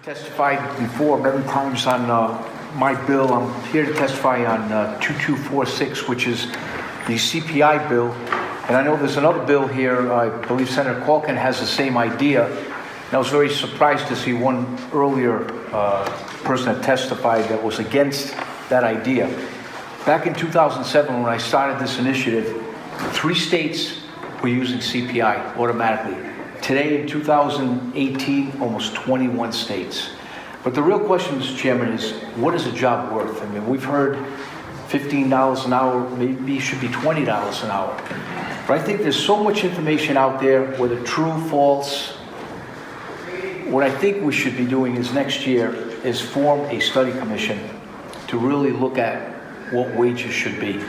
Testified before many times on my bill. I'm here to testify on 2246, which is the CPI bill. And I know there's another bill here. I believe Senator Corkin has the same idea. And I was very surprised to see one earlier person that testified that was against that idea. Back in 2007, when I started this initiative, 3 states were using CPI automatically. Today, in 2018, almost 21 states. But the real question, Mr. Chairman, is what is a job worth? I mean, we've heard $15 an hour, maybe it should be $20 an hour. But I think there's so much information out there, whether true, false. What I think we should be doing is next year is form a study commission to really look at what wages should be.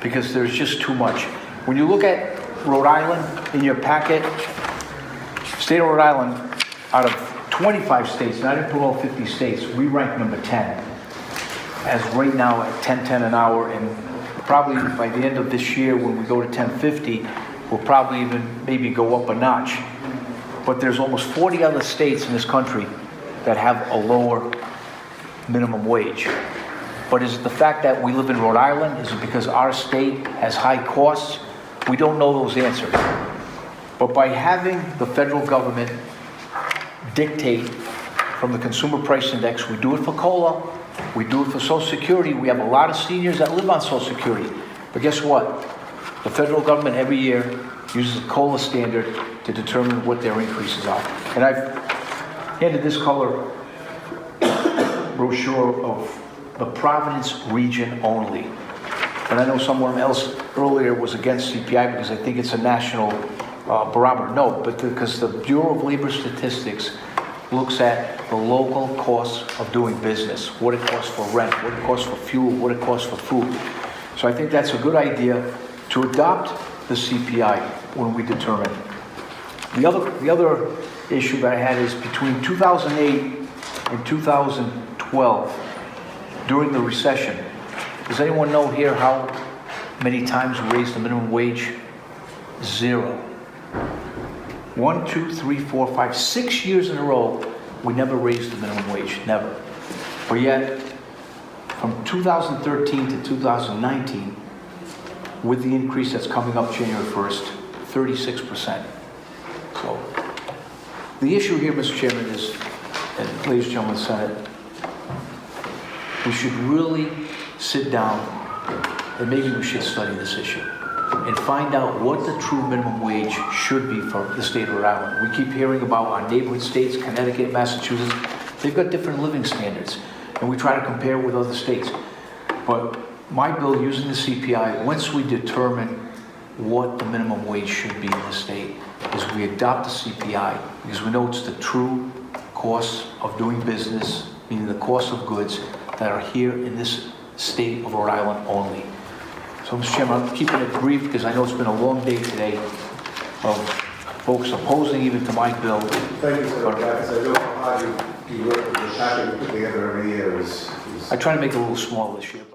Because there's just too much. When you look at Rhode Island in your packet, state of Rhode Island, out of 25 states, and I didn't put all 50 states, we rank number 10. As right now at $10.10 an hour, and probably by the end of this year when we go to $10.50, we'll probably even maybe go up a notch. But there's almost 40 other states in this country that have a lower minimum wage. But is it the fact that we live in Rhode Island? Is it because our state has high costs? We don't know those answers. But by having the federal government dictate from the Consumer Price Index, we do it for COLA, we do it for Social Security. We have a lot of seniors that live on Social Security. But guess what? The federal government every year uses a COLA standard to determine what their increases are. And I've handed this color brochure of the Providence region only. And I know someone else earlier was against CPI because I think it's a national barometer. No, but because the Bureau of Labor Statistics looks at the local costs of doing business, what it costs for rent, what it costs for fuel, what it costs for food. So I think that's a good idea to adopt the CPI when we determine. The other issue that I had is between 2008 and 2012, during the recession, does anyone know here how many times we raised the minimum wage? 0. 1, 2, 3, 4, 5, 6 years in a row, we never raised the minimum wage, never. But yet, from 2013 to 2019, with the increase that's coming up January 1st, 36%. So, the issue here, Mr. Chairman, is, and ladies and gentlemen of the Senate, we should really sit down and maybe we should study this issue and find out what the true minimum wage should be for the state of Rhode Island. We keep hearing about our neighborhood states, Connecticut, Massachusetts. They've got different living standards, and we try to compare with other states. But my bill, using the CPI, once we determine what the minimum wage should be in the state, is we adopt the CPI because we know it's the true cost of doing business, meaning the cost of goods that are here in this state of Rhode Island only. So, Mr. Chairman, I'm keeping it brief because I know it's been a long day today of folks opposing even to my bill. Thank you, Senator Katz. I don't know how you work with the packet you put together every year. I try to make it a little smaller this year.